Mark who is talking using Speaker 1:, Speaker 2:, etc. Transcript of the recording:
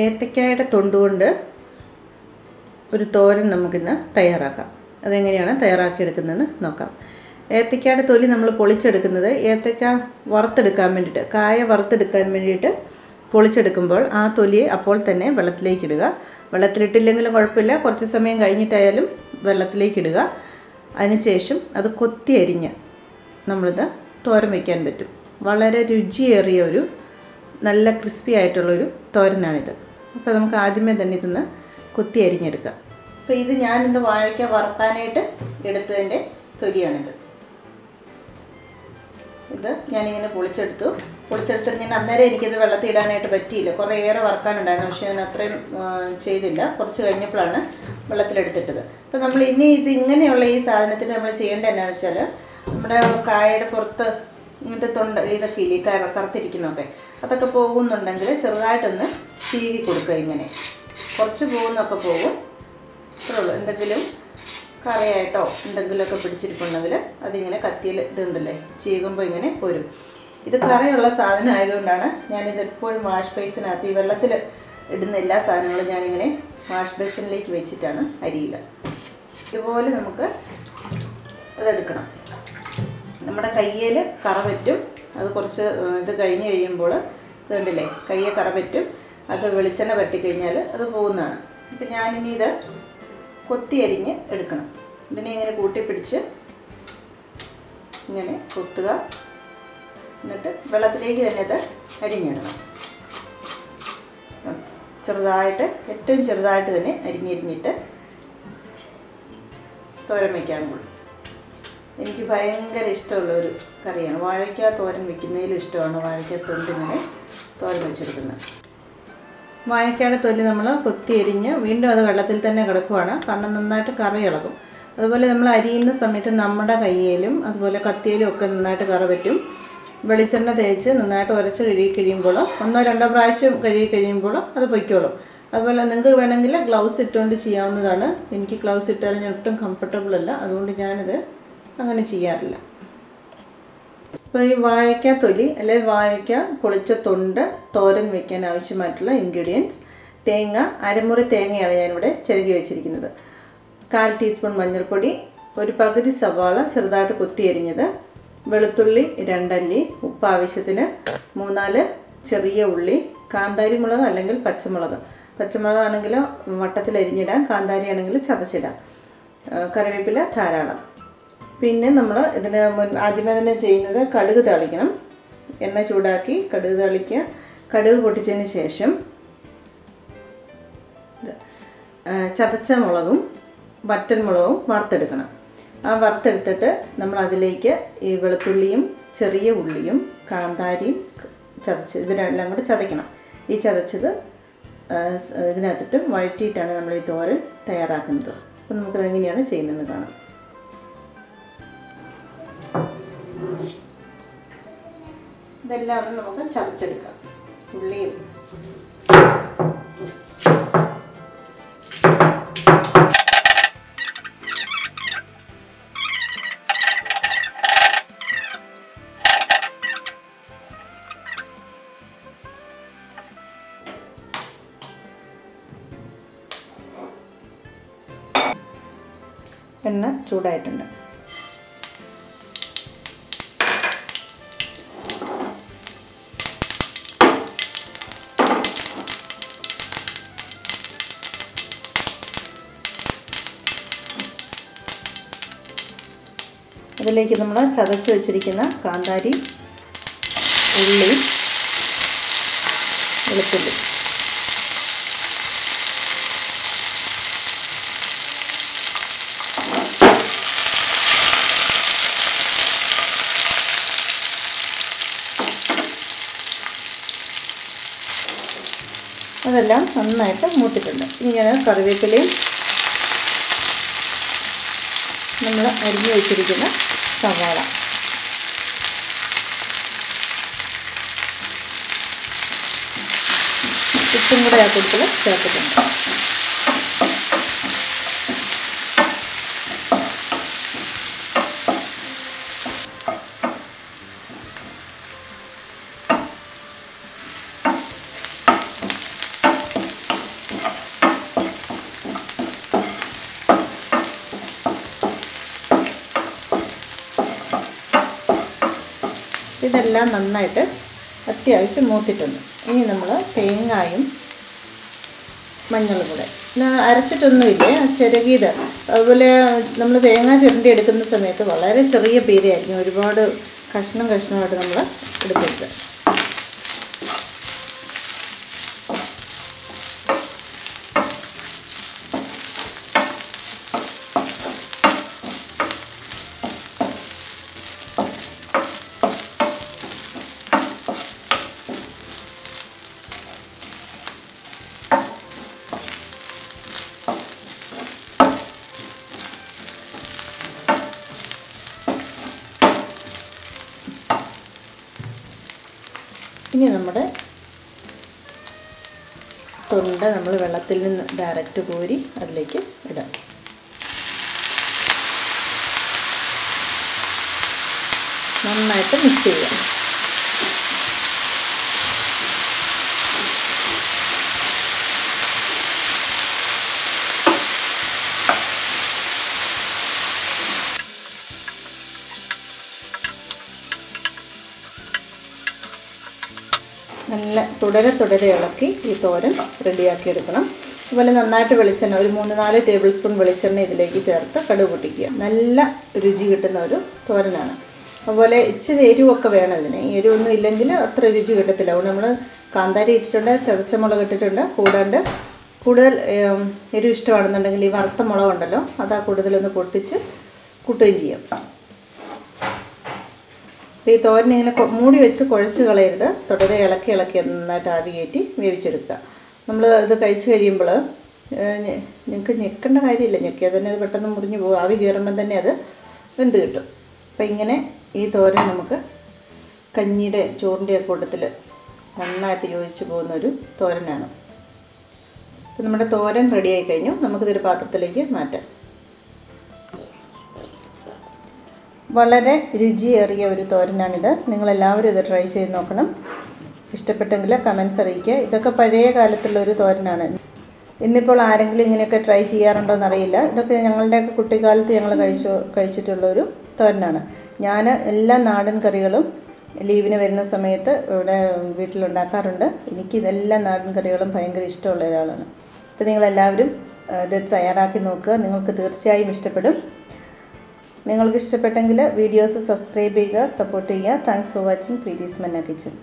Speaker 1: ഏത്തക്കായുടെ തൊണ്ടുകൊണ്ട് ഒരു തോരൻ നമുക്കിന്ന് തയ്യാറാക്കാം. അതെങ്ങനെയാണ് തയ്യാറാക്കിയെടുക്കുന്നതെന്ന് നോക്കാം. ഏത്തക്കായുടെ തൊലി നമ്മൾ പൊളിച്ചെടുക്കുന്നത് ഏത്തക്ക വറുത്തെടുക്കാൻ വേണ്ടിയിട്ട്, കായ വറുത്തെടുക്കാൻ വേണ്ടിയിട്ട് പൊളിച്ചെടുക്കുമ്പോൾ ആ തൊലിയെ അപ്പോൾ തന്നെ വെള്ളത്തിലേക്കിടുക. വെള്ളത്തിലിട്ടില്ലെങ്കിലും കുഴപ്പമില്ല, കുറച്ച് സമയം കഴിഞ്ഞിട്ടായാലും വെള്ളത്തിലേക്കിടുക. അതിനുശേഷം അത് കൊത്തി അരിഞ്ഞ് നമ്മളിത് തോരൻ വയ്ക്കാൻ പറ്റും. വളരെ രുചിയേറിയ ഒരു നല്ല ക്രിസ്പി ആയിട്ടുള്ളൊരു തോരനാണിത്. അപ്പോൾ നമുക്ക് ആദ്യമേ തന്നെ ഇതൊന്ന് കൊത്തി അരിഞ്ഞെടുക്കാം. അപ്പോൾ ഇത് ഞാനിന്ന് വാഴയ്ക്ക വറുക്കാനായിട്ട് എടുത്തതിൻ്റെ തൊലിയാണിത്. ഇത് ഞാനിങ്ങനെ പൊളിച്ചെടുത്തിട്ട് ഞാൻ അന്നേരം എനിക്കിത് വെള്ളത്തിൽ ഇടാനായിട്ട് പറ്റിയില്ല. കുറേയേറെ വറുക്കാനുണ്ടായിരുന്നു, പക്ഷേ ഞാൻ അത്രയും ചെയ്തില്ല. കുറച്ച് കഴിഞ്ഞപ്പോഴാണ് വെള്ളത്തിലെടുത്തിട്ടത്. അപ്പോൾ നമ്മൾ ഇനി ഇത് ഇങ്ങനെയുള്ള ഈ സാധനത്തിന് നമ്മൾ ചെയ്യേണ്ടത് എന്നാന്ന് വെച്ചാൽ, നമ്മുടെ കായയുടെ പുറത്ത് ഇങ്ങനത്തെ തൊണ്ട് ഇതൊക്കെ ഇല്ലേ കറുത്തിരിക്കുന്നതൊക്കെ, അതൊക്കെ പോകുന്നുണ്ടെങ്കിൽ ചെറുതായിട്ടൊന്ന് ചീകി കൊടുക്കുക. ഇങ്ങനെ കുറച്ച് പോകുന്നൊക്കെ പോകും, അത്രേ ഉള്ളൂ. എന്തെങ്കിലും കറയായിട്ടോ എന്തെങ്കിലുമൊക്കെ പിടിച്ചിരിപ്പുണ്ടെങ്കിൽ അതിങ്ങനെ കത്തിയിൽ ഇതുണ്ടല്ലേ ചീകുമ്പോൾ ഇങ്ങനെ പോരും. ഇത് കറയുള്ള സാധനം ആയതുകൊണ്ടാണ് ഞാനിത് എപ്പോഴും വാഷ് ബേസിനകത്ത്, ഈ വെള്ളത്തിൽ ഇടുന്ന എല്ലാ സാധനങ്ങളും ഞാനിങ്ങനെ വാഷ് ബേസിനിലേക്ക് വെച്ചിട്ടാണ് അരിയുക. ഇതുപോലെ നമുക്ക് അതെടുക്കണം. നമ്മുടെ കയ്യിൽ കറ പറ്റും. അത് കുറച്ച് ഇത് കഴിഞ്ഞ് കഴിയുമ്പോൾ ഇതുണ്ടല്ലേ കയ്യെ കറ പറ്റും. അത് വെളിച്ചെണ്ണ പറ്റിക്കഴിഞ്ഞാൽ അത് പോകുന്നതാണ്. അപ്പം ഞാനിനി ഇത് കൊത്തി അരിഞ്ഞ് എടുക്കണം. ഇതിനെ ഇങ്ങനെ കൂട്ടിപ്പിടിച്ച് ഇങ്ങനെ കൊത്തുക. എന്നിട്ട് വെള്ളത്തിലേക്ക് തന്നെ അത് അരിഞ്ഞിടണം. ചെറുതായിട്ട്, ഏറ്റവും ചെറുതായിട്ട് തന്നെ അരിഞ്ഞിട്ട് തോരൻ വയ്ക്കാൻ പോകും. എനിക്ക് ഭയങ്കര ഇഷ്ടമുള്ളൊരു കറിയാണ്. വാഴയ്ക്ക തോരൻ വയ്ക്കുന്നതിലും ഇഷ്ടമാണ് വാഴയ്ക്ക തൊണ്ടിങ്ങനെ തോരൻ വെച്ചെടുക്കുന്നത്. വാഴയ്ക്കയുടെ തൊലി നമ്മൾ കൊത്തി എരിഞ്ഞ് വീണ്ടും അത് വെള്ളത്തിൽ തന്നെ കിടക്കുവാണ്, കാരണം നന്നായിട്ട് കറി ഇളകും. അതുപോലെ നമ്മൾ അരിയുന്ന സമയത്ത് നമ്മുടെ കയ്യിലും അതുപോലെ കത്തിയിലും ഒക്കെ നന്നായിട്ട് കറ പറ്റും. വെളിച്ചെണ്ണ തേച്ച് നന്നായിട്ട് ഉരച്ച് കഴുകി കഴിയുമ്പോൾ, 1-2 പ്രാവശ്യം കഴുകി കഴിയുമ്പോൾ അത് പൊയ്ക്കോളും. അതുപോലെ നിങ്ങൾക്ക് വേണമെങ്കിൽ ഗ്ലൗസ് ഇട്ടുകൊണ്ട് ചെയ്യാവുന്നതാണ്. എനിക്ക് ഗ്ലൗസ് ഇട്ടാലും ഞാൻ ഒട്ടും കംഫർട്ടബിൾ അല്ല, അതുകൊണ്ട് ഞാനിത് അങ്ങനെ ചെയ്യാറില്ല. അപ്പോൾ ഈ വാഴയ്ക്ക തൊലി അല്ലെങ്കിൽ വാഴയ്ക്ക പൊളിച്ച തൊണ്ട് തോരൻ വയ്ക്കാൻ ആവശ്യമായിട്ടുള്ള ഇൻഗ്രീഡിയൻസ്: തേങ്ങ, അരമുറി തേങ്ങയാണ് ഞാനിവിടെ ചിരകി വെച്ചിരിക്കുന്നത്. 1/4 ടീസ്പൂൺ മഞ്ഞൾപ്പൊടി, ഒരു പകുതി സവാള ചെറുതായിട്ട് കൊത്തി അരിഞ്ഞത്, വെളുത്തുള്ളി 2 അല്ലി, ഉപ്പ് ആവശ്യത്തിന്, 3-4 ചെറിയ ഉള്ളി, കാന്താരി മുളക് അല്ലെങ്കിൽ പച്ചമുളകാണെങ്കിൽ വട്ടത്തിൽ അരിഞ്ഞിടാം, കാന്താരി ആണെങ്കിൽ ചതച്ചിടാം, കറിവേപ്പില ധാരാളം. പിന്നെ നമ്മൾ ഇതിന് ആദ്യമേ തന്നെ ചെയ്യുന്നത് കടുക് താളിക്കണം. എണ്ണ ചൂടാക്കി കടുക് താളിക്കുക. കടുക് പൊട്ടിച്ചതിന് ശേഷം ചതച്ച മുളകും വറ്റൽമുളകും വറുത്തെടുക്കണം. ആ വറുത്തെടുത്തിട്ട് നമ്മൾ അതിലേക്ക് ഈ വെളുത്തുള്ളിയും ചെറിയ ഉള്ളിയും കാന്താരിയും ഇതിനെല്ലാം കൂടെ ചതയ്ക്കണം. ഈ ചതച്ചത് ഇതിനകത്തിട്ട് വഴറ്റിയിട്ടാണ് നമ്മൾ ഈ തോരൻ തയ്യാറാക്കുന്നത്. അപ്പം നമുക്കത് എങ്ങനെയാണ് ചെയ്യുന്നതെന്ന് കാണാം. ഇതെല്ലാം ഒന്ന് നമുക്ക് ചതച്ചെടുക്കാം. ഉള്ളിയും എണ്ണ ചൂടായിട്ടുണ്ട്. അതിലേക്ക് നമ്മൾ ചതച്ച് വെച്ചിരിക്കുന്ന കാന്താരി, ഉള്ളി, വെളുത്തുള്ളി, അതെല്ലാം നന്നായിട്ട് മൂത്തിട്ടുണ്ട്. ഇനി ഞാൻ കറിവേപ്പിലയും നമ്മൾ അരിഞ്ഞു വെച്ചിരിക്കുന്ന സവാള, ഉപ്പും കൂടെ ആ കൂട്ടത്തിൽ ചേർത്തിട്ടുണ്ട്. ഇതെല്ലാം നന്നായിട്ട് അത്യാവശ്യം മൂത്തിട്ടുണ്ട്. ഇനി നമ്മൾ തേങ്ങയും മഞ്ഞളും കൂടെ അരച്ചിട്ടൊന്നുമില്ല, ചിരകിയത്. അതുപോലെ നമ്മൾ തേങ്ങ ചിരണ്ടി എടുക്കുന്ന സമയത്ത് വളരെ ചെറിയ പീരയായിരിക്കും, ഒരുപാട് കഷ്ണമായിട്ട് നമ്മൾ എടുക്കരുത്. ഇനി നമ്മുടെ തൊണ്ട നമ്മൾ വെള്ളത്തിൽ നിന്ന് ഡയറക്റ്റ് കോരി അതിലേക്ക് ഇടാം. നന്നായിട്ട് മിക്സ് ചെയ്യാം. നല്ല തുടരെ ഇളക്കി ഈ തോരൻ റെഡിയാക്കി എടുക്കണം. അതുപോലെ നന്നായിട്ട് വെളിച്ചെണ്ണ, ഒരു 3-4 ടേബിൾ സ്പൂൺ വെളിച്ചെണ്ണ ഇതിലേക്ക് ചേർത്ത് കടുക് പൊട്ടിക്കുക. നല്ല രുചി കിട്ടുന്ന ഒരു തോരനാണ്. അതുപോലെ ഇച്ചിരി എരിവൊക്കെ വേണം ഇതിന്. എരിവൊന്നും ഇല്ലെങ്കിൽ അത്ര രുചി കിട്ടത്തില്ല. അതുകൊണ്ട് നമ്മൾ കാന്താരി ഇട്ടിട്ടുണ്ട്, ചതച്ച മുളക് ഇട്ടിട്ടുണ്ട്. കൂടുതൽ എരിവ് ഇഷ്ടമാണെന്നുണ്ടെങ്കിൽ ഈ വറുത്ത മുളകുണ്ടല്ലോ, അതാ കൂടുതലൊന്ന് പൊട്ടിച്ച് കൂട്ടുകയും ചെയ്യാം. ഈ തോരൻ ഇങ്ങനെ മൂടി വെച്ച് കുഴച്ച് കളയരുത്. തുടരെ ഇളക്കി നന്നായിട്ട് ആവി കയറ്റി വേവിച്ചെടുക്കുക. നമ്മൾ ഇത് കഴിച്ച് കഴിയുമ്പോൾ നിങ്ങൾക്ക് ഞെക്കേണ്ട കാര്യമില്ല, ഞെക്കിയാൽ തന്നെ അത് പെട്ടെന്ന് മുറിഞ്ഞ് പോകും. ആവി കയറുമ്പം തന്നെ അത് വെന്ത് കിട്ടും. അപ്പം ഇങ്ങനെ ഈ തോരൻ നമുക്ക് കഞ്ഞിയുടെ ചോറിൻ്റെ കൂട്ടത്തിൽ നന്നായിട്ട് യോജിച്ച് പോകുന്നൊരു തോരനാണ്. അപ്പം നമ്മുടെ തോരൻ റെഡിയായി കഴിഞ്ഞു. നമുക്കിതൊരു പാത്രത്തിലേക്ക് മാറ്റാം. വളരെ രുചിയേറിയ ഒരു തോരനാണിത്. നിങ്ങളെല്ലാവരും ഇത് ട്രൈ ചെയ്ത് നോക്കണം. ഇഷ്ടപ്പെട്ടെങ്കിൽ കമൻസ് അറിയിക്കുക. ഇതൊക്കെ പഴയ കാലത്തുള്ളൊരു തോരനാണ്. ഇന്നിപ്പോൾ ആരെങ്കിലും ഇങ്ങനെയൊക്കെ ട്രൈ ചെയ്യാറുണ്ടോ എന്നറിയില്ല. ഇതൊക്കെ ഞങ്ങളുടെയൊക്കെ കുട്ടിക്കാലത്ത് ഞങ്ങൾ കഴിച്ചിട്ടുള്ളൊരു തോരനാണ്. ഞാൻ എല്ലാ നാടൻ കറികളും ലീവിന് വരുന്ന സമയത്ത് ഇവിടെ വീട്ടിലുണ്ടാക്കാറുണ്ട്. എനിക്കിതെല്ലാം നാടൻ കറികളും ഭയങ്കര ഇഷ്ടമുള്ള ഒരാളാണ്. അപ്പോൾ നിങ്ങളെല്ലാവരും ഇത് തയ്യാറാക്കി നോക്കുക. നിങ്ങൾക്ക് തീർച്ചയായും ഇഷ്ടപ്പെടും. നിങ്ങൾക്ക് ഇഷ്ടപ്പെട്ടെങ്കിൽ വീഡിയോസ് സബ്സ്ക്രൈബ് ചെയ്യുക, സപ്പോർട്ട് ചെയ്യുക. താങ്ക്സ് ഫോർ വാച്ചിങ് പ്രീതീസ് മന്ന കിച്ചൻ.